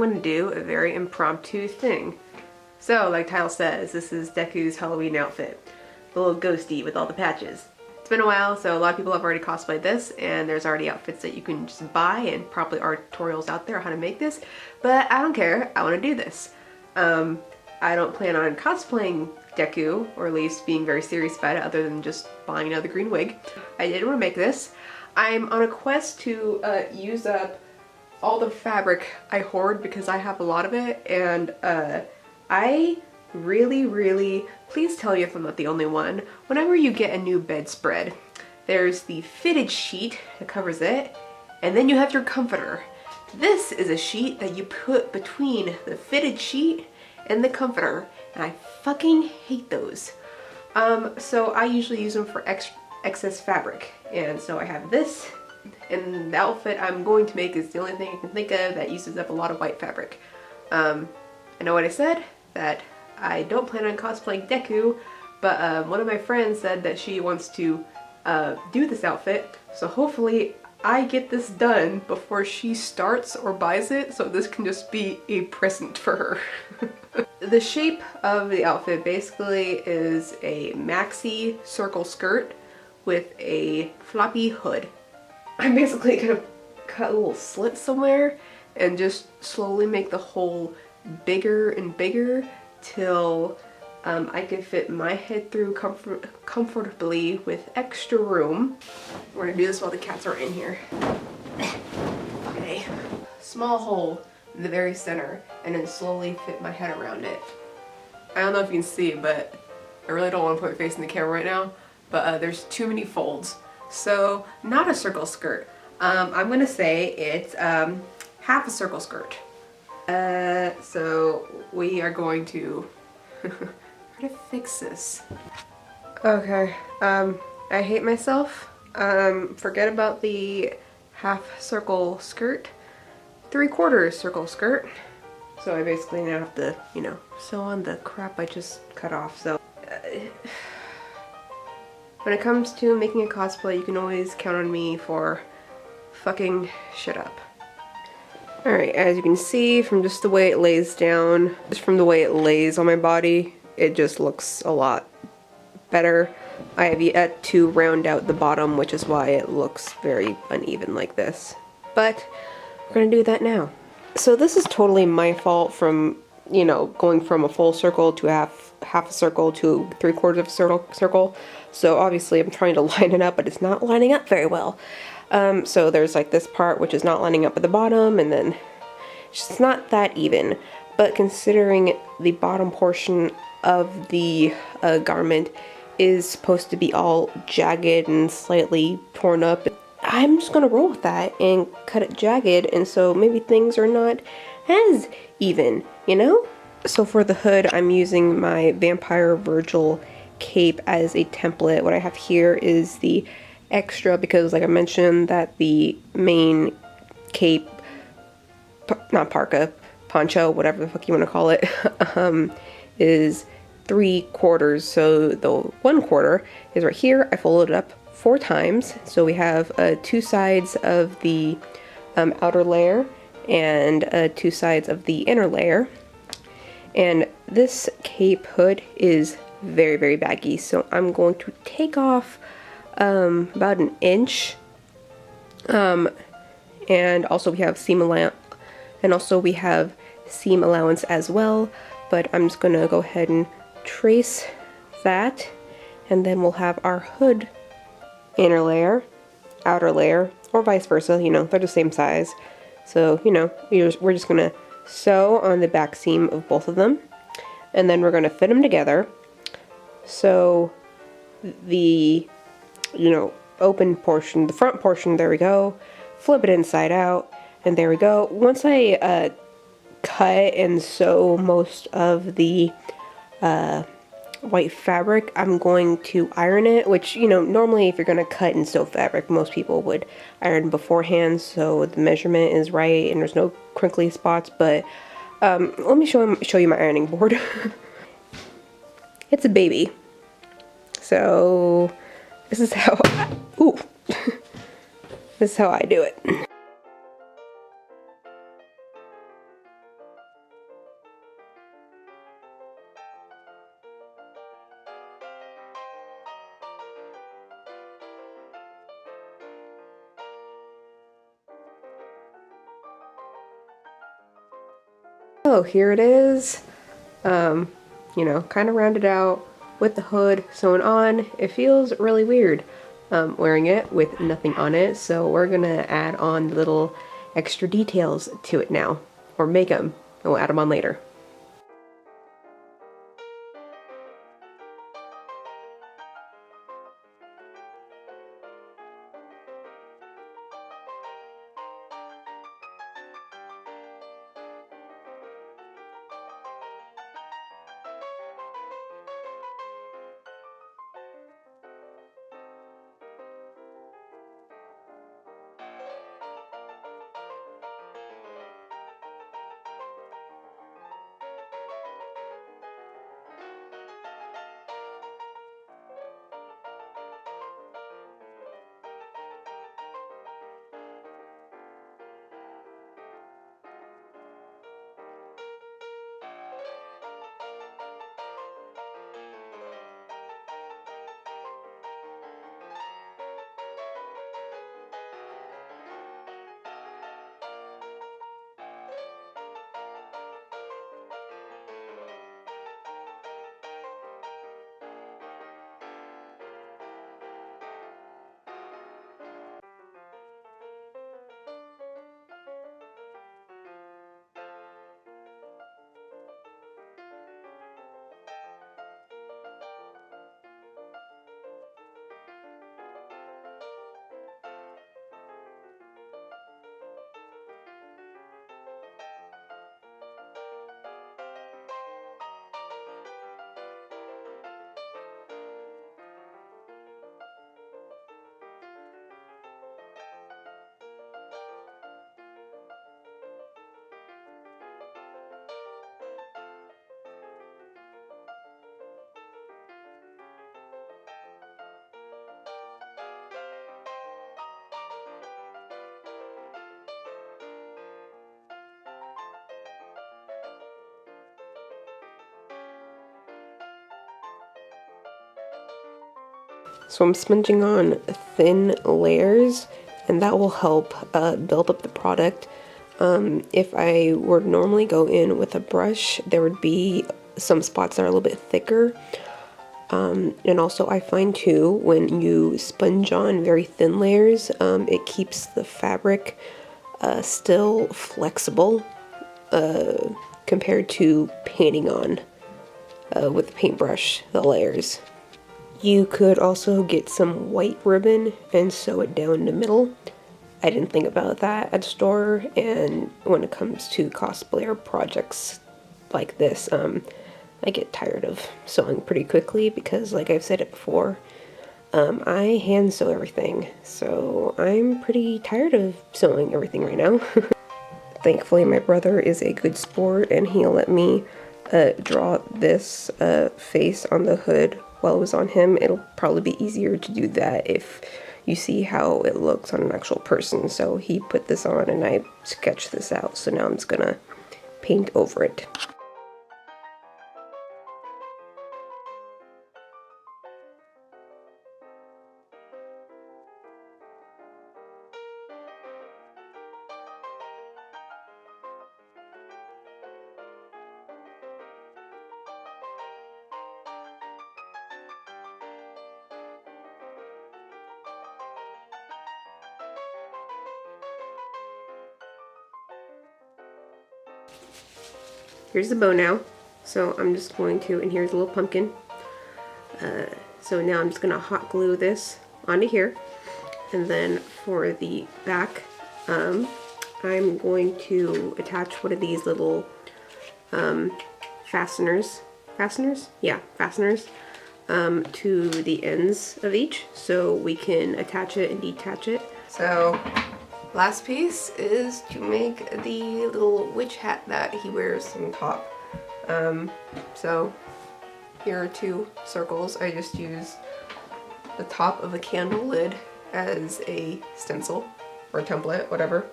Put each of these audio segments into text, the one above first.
going to do a very impromptu thing. So, like title says, this is Deku's Halloween outfit. The little ghosty with all the patches. It's been a while, so a lot of people have already cosplayed this, and there's already outfits that you can just buy, and probably are tutorials out there on how to make this, but I don't care, I want to do this. I don't plan on cosplaying Deku, or at least being very serious about it, other than just buying another green wig. I did want to make this. I'm on a quest to use up all the fabric I hoard because I have a lot of it, and I really, please tell me if I'm not the only one, whenever you get a new bedspread, there's the fitted sheet that covers it, and then you have your comforter. This is a sheet that you put between the fitted sheet and the comforter, and I fucking hate those. So I usually use them for excess fabric, and so I have this, and the outfit I'm going to make is the only thing I can think of that uses up a lot of white fabric. I know what I said, that I don't plan on cosplaying Deku, but one of my friends said that she wants to do this outfit, so hopefully I get this done before she starts or buys it, so this can just be a present for her. The shape of the outfit basically is a maxi circle skirt with a floppy hood. I'm basically gonna cut a little slit somewhere and just slowly make the hole bigger and bigger till I can fit my head through comfortably with extra room. We're gonna do this while the cats are in here. Okay. Small hole in the very center, and then slowly fit my head around it. I don't know if you can see, but I really don't want to put my face in the camera right now, but there's too many folds. So, not a circle skirt. I'm gonna say it's half a circle skirt. So we are going to try to fix this. Okay, I hate myself. Forget about the half circle skirt. 3/4 circle skirt. So I basically now have to, you know, sew on the crap I just cut off. So when it comes to making a cosplay, you can always count on me for fucking shit up. Alright, as you can see from just the way it lays down, just from the way it lays on my body, it just looks a lot better. I have yet to round out the bottom, which is why it looks very uneven like this. But we're gonna do that now. So this is totally my fault from, you know, going from a full circle to half a circle to 3/4 of a circle. So obviously I'm trying to line it up, but it's not lining up very well. So there's like this part which is not lining up at the bottom, and then it's just not that even. But considering the bottom portion of the garment is supposed to be all jagged and slightly torn up, I'm just gonna roll with that and cut it jagged, and so maybe things are not as even, you know? So for the hood, I'm using my Vampire Virgil cape as a template. What I have here is the extra, because like I mentioned that the main cape, not parka, poncho, whatever the fuck you want to call it, is 3/4. So the 1/4 is right here. I folded it up 4 times. So we have 2 sides of the outer layer and 2 sides of the inner layer. And this cape hood is very baggy, so I'm going to take off about 1 inch. And also we have seam allowance as well, but I'm just gonna go ahead and trace that, and then we'll have our hood inner layer, outer layer, or vice versa, you know, they're the same size. So, you know, we're just gonna sew on the back seam of both of them, and then we're gonna fit them together. So the, you know, open portion, the front portion, there we go, flip it inside out, and there we go. Once I cut and sew most of the white fabric, I'm going to iron it, which, you know, normally if you're going to cut and sew fabric, most people would iron beforehand so the measurement is right and there's no crinkly spots, but let me show you my ironing board. It's a baby. So this is how this is how I do it. So here it is, you know, kind of rounded out with the hood sewn on. It feels really weird wearing it with nothing on it, so we're gonna add on little extra details to it now, or make them, and we'll add them on later. So I'm sponging on thin layers, and that will help build up the product. If I were to normally go in with a brush, there would be some spots that are a little bit thicker. And also I find too, when you sponge on very thin layers, it keeps the fabric still flexible compared to painting on with the paintbrush, the layers. You could also get some white ribbon and sew it down the middle. I didn't think about that at the store, and when it comes to cosplayer projects like this, I get tired of sewing pretty quickly because, like I've said it before, I hand sew everything, so I'm pretty tired of sewing everything right now. Thankfully, my brother is a good sport, and he'll let me draw this face on the hood while it was on him. It'll probably be easier to do that if you see how it looks on an actual person. So he put this on and I sketched this out, so now I'm just gonna paint over it. Here's the bow now, so I'm just going to, and here's a little pumpkin. So now I'm just gonna hot glue this onto here, and then for the back, I'm going to attach one of these little fasteners, to the ends of each, so we can attach it and detach it. So last piece is to make the little witch hat that he wears on top. So here are two circles. I just use the top of a candle lid as a stencil or template, whatever.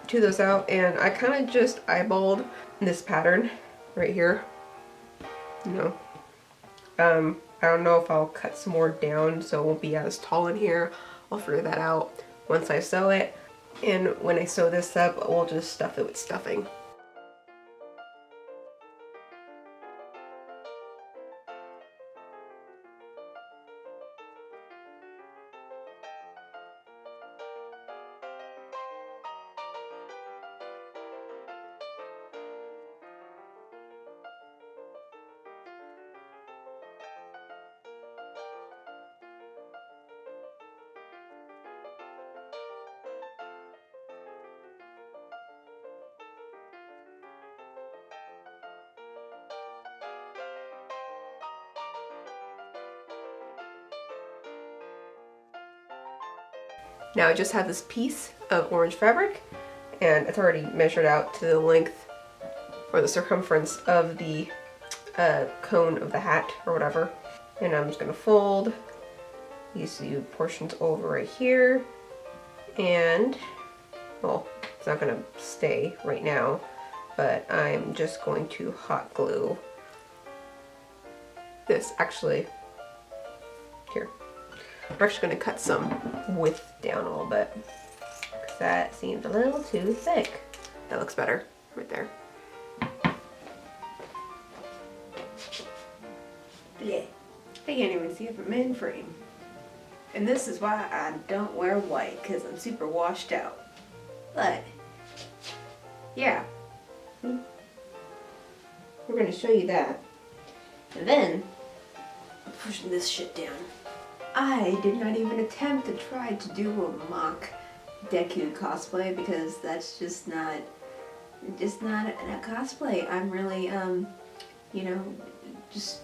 Do those out, and I kind of just eyeballed this pattern right here. You know, I don't know if I'll cut some more down so it won't be as tall in here. I'll figure that out once I sew it, and when I sew this up, we'll just stuff it with stuffing. Now I just have this piece of orange fabric, and it's already measured out to the length or the circumference of the cone of the hat or whatever. And I'm just gonna fold these two portions over right here, and well, it's not gonna stay right now, but I'm just going to hot glue this. Actually, here. I'm actually gonna cut some width down a little bit, because that seems a little too thick. That looks better right there. Yeah. I can't even see it from in frame. And this is why I don't wear white, because I'm super washed out. But, yeah. We're going to show you that. And then, I'm pushing this shit down. I did not even attempt to try to do a mock Deku cosplay, because that's just not a cosplay. I'm really, you know, just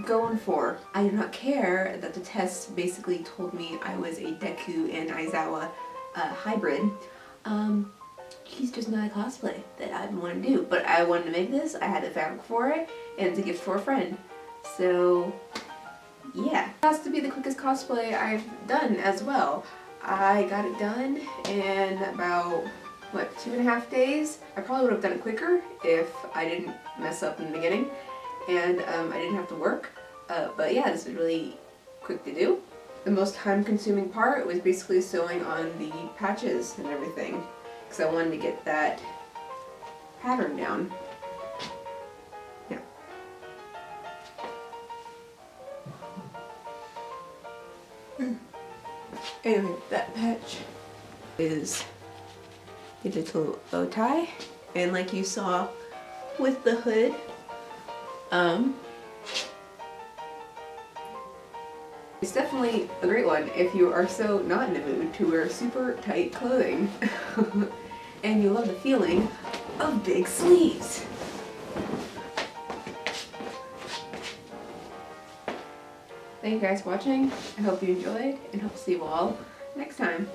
going for. I do not care that the test basically told me I was a Deku and Aizawa hybrid. He's just not a cosplay that I want to do. But I wanted to make this, I had the fabric for it, and it's a gift for a friend. So, yeah. It has to be the quickest cosplay I've done as well. I got it done in about, what, 2.5 days? I probably would have done it quicker if I didn't mess up in the beginning. And I didn't have to work, but yeah, this is really quick to do. The most time-consuming part was basically sewing on the patches and everything, because I wanted to get that pattern down. Yeah. Anyway, that patch is the little bow tie, and like you saw with the hood, it's definitely a great one if you are so not in the mood to wear super tight clothing and you love the feeling of big sleeves. Thank you guys for watching. I hope you enjoyed, and hope to see you all next time.